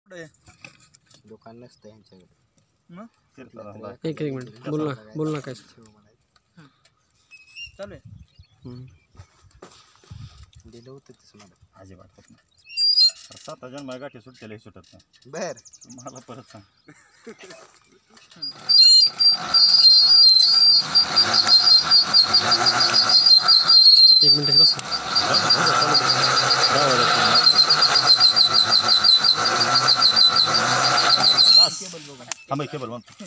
दुकान नसतं यांच्याकडे एक मिनिट बोल ना काय चालू आहे दिलं होतं तसं मला अजिबात होत नाही 7 जन्म गाठी सुटलेले सुटत नाही बर मला परत सांग एक मिनिट बस थांब केबल म्हणतो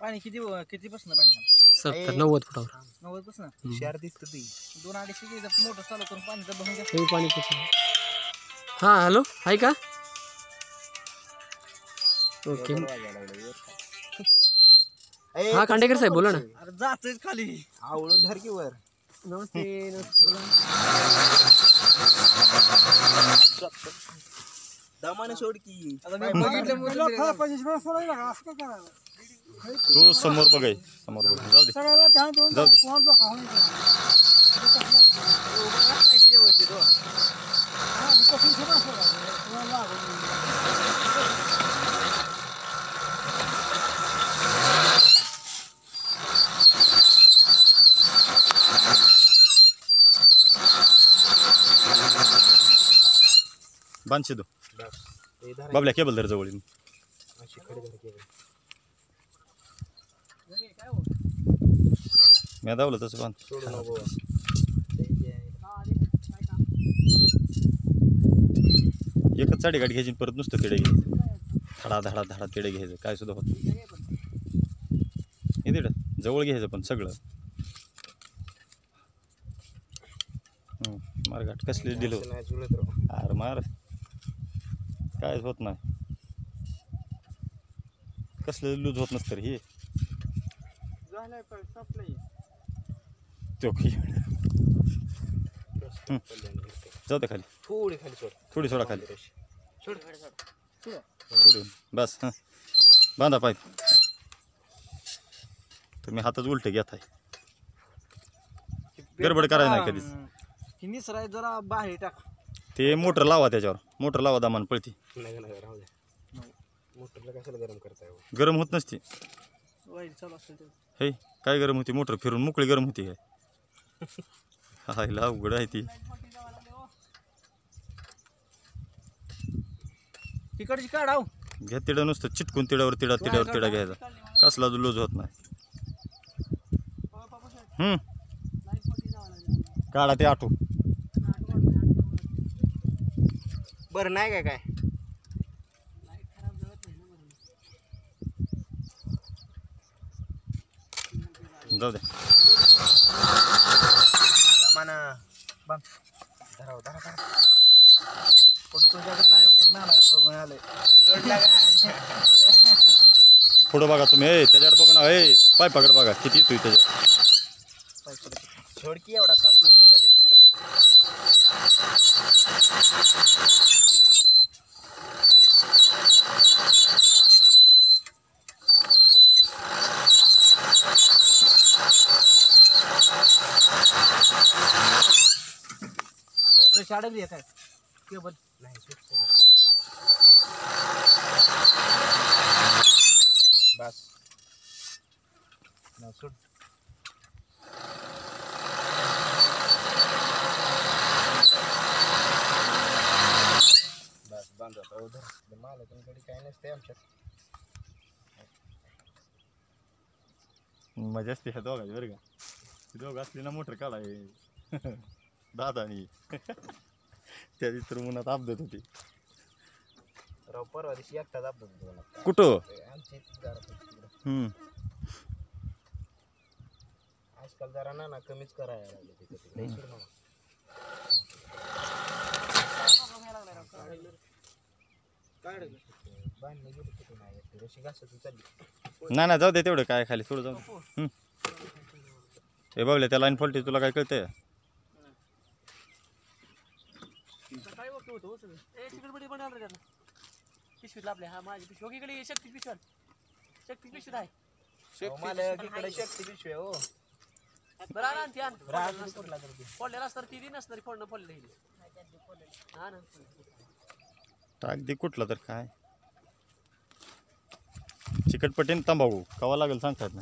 पाणी किती बसणं पाणी 70-90 फुटावर 90 बसणं हुशार दिसतं ती 2-2.5 मोटर चालू करून पाणी तर बघून घ्या हे पाणी पुसून हां हॅलो आहे का ओके हा खांडेकर साहेब बोला ना अरे जातच खाली आवळून धर की वर नमस्ते दमाने सोड की आता मी बघितलं तू समोर बघाय समोर बघ जाऊ दे जाऊ दे बांधशे दो बाबल्या केबल धर जवळ मी दावलं तसं बांध एकच साडी गाडी घ्यायची परत नुसतं तिडे घ्यायचं धडा धडा धडा तिडे घ्यायचं काय सुद्धा होत हे तिडं जवळ घ्यायचं पण सगळं मारघाट कसले दिलं अरे मार काय होत नाही कसलं लूज होत नसतं हे तो जाऊ दे खाली थोडी खाली सोड थोडी सोडा खाली थोडी बस हां बांधा पाईप तुम्ही हातच उलटे घेत आहे गडबड करायला नाही कधीच निसराय जरा बाहेर टाक ते मोटर लावा त्याच्यावर मोटर लावा दामान पळती नाही राहू द्या मोटरला कशाला गरम करताय गरम होत नसते वाईट चालू असेल ते हे काय गरम होती मोटर फिरून मोकळी गरम होती काय हायला अवघड आहे ती तिकडची काढाव घ्या तिडं नुसतं चिटकून तिड्यावर तिडा घ्यायचा कसला लूज होत नाही काढा ते आठू बरं नाही काय जाऊ दे सामाना बांध धराव धरा पुढं तुझ्याकडे नाही पुन्हा नाही बघून आलंय पुढं बघा तुम्ही त्याच्याकडे बघा ना पायपाकडे बघा किती येतोय त्याच्यात छोडकी एवढा सासू ठेवला शाडली आहे काय केबल नाही बस ना सोड बस बांध आता उधर मालकांकडे काय नसते आमच्यात मजा असते ह्या दोघांची बरं का ती दोघं असली ना मोटर काढाय दादानी त्या दिवशी तर उन्हात अपघात होती राव परवा दिवशी एकटाच अपघात कुठं आमची जरा आजकाल जरा ना कमीच करायला लागले तिथे बांधणी गेली कुठे नाही रशी घासाची चालली नाही जाऊ दे तेवढं काय खाली थोडं जाऊ हे बाबल्या त्या लाईन फॉल्टी तुला काय कळतंय काय होतं तिकडे बनवलं रे पिशवीत आपल्या हा माझी पिशवी इकडे शक्ती पिशवी आहे इकडे शक्ती पिशवी हो बरं आण ती आण फोडलेला असतं ती नसतं फोडणं फोडलं हा ना टाक दे कुठला तर काय चिकटपटीन तंबाखू कवा लागेल सांगतात ना.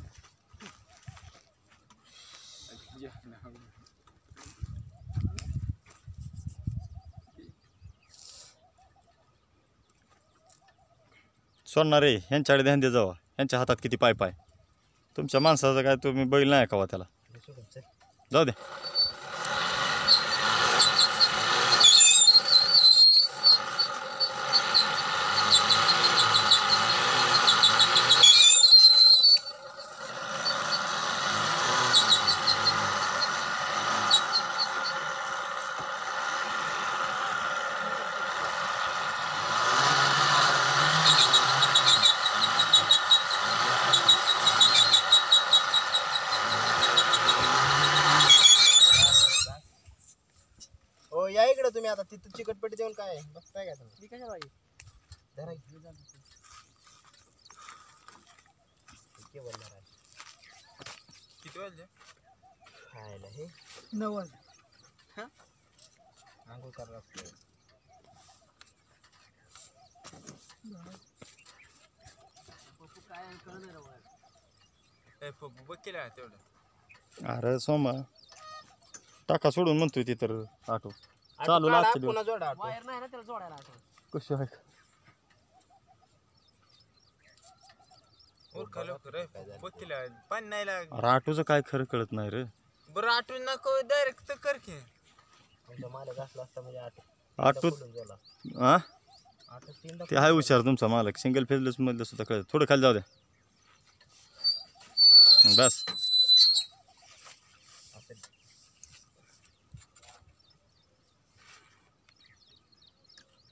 सोडणारे ह्यांच्याकडे ध्यान दे जावा. ह्यांच्या हातात किती पाईप आहे. तुमच्या माणसाचं काय तुम्ही बैल नाही कवा त्याला. जाऊ दे. हो या इकडे तुम्ही आता तिथं चिकटपट्टी देऊन काय बघताय का तुम्ही? मी कशाला पाहिजे धरा की. किती बोलणार आहे? किती वाजले? खायला हे 9 वाजता आंघोळ करावं लागतं. काय कळलं नाही राव. बघ केलं तेवढं. अरे सोमा टाका सोडून म्हणतोय ती तर ऑटो चालू आटो काढा, लागते दिवस. पुन्हा जोडा आटो. वायर नाही ना त्याला जोडायला आता. कशी आहे उरका लवकर बघ केलं पाणी नाही लाग. अरे ऑटोचं काय खरं कळत नाही रे. बरं आठवण नको डायरेक्ट तर कर की. आमचा मालक असला असता म्हणजे आटो ऑटो फुलून गेला. हा आटो तीनदा ते आहे हुशार तुमचा मालक. सिंगल फेजलेस मधलं सुद्धा कळत. थोडं खाली जाऊ द्या बस. असं.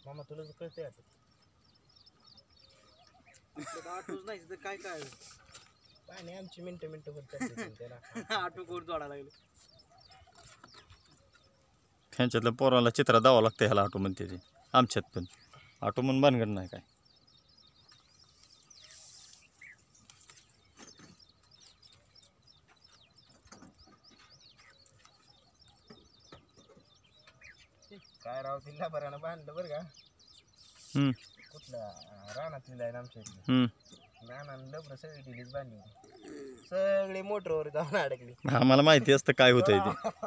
मामा तुला तर कळतंय आता. आठवच नाही तर काय काय काय नाही आमची मिनटं होत चालली त्याला. आठव कोण जोडायला लागले. ह्यांच्यातल्या पोराला चित्र द्यावं लागतं ह्याला ऑटो म्हणते ते. आमच्यात पण ऑटो म्हणून भानगड नाही काय. काय राव तिला बरं बांधलं बरं का. हम्म कुठला रानातली लाईन आमच्या इथली. हम्म रानानं डबरं सगळी ढिलीच बांधली होती. सगळी मोटरवर जाऊन अडकली. आम्हाला माहिती असतं काय होतंय ते.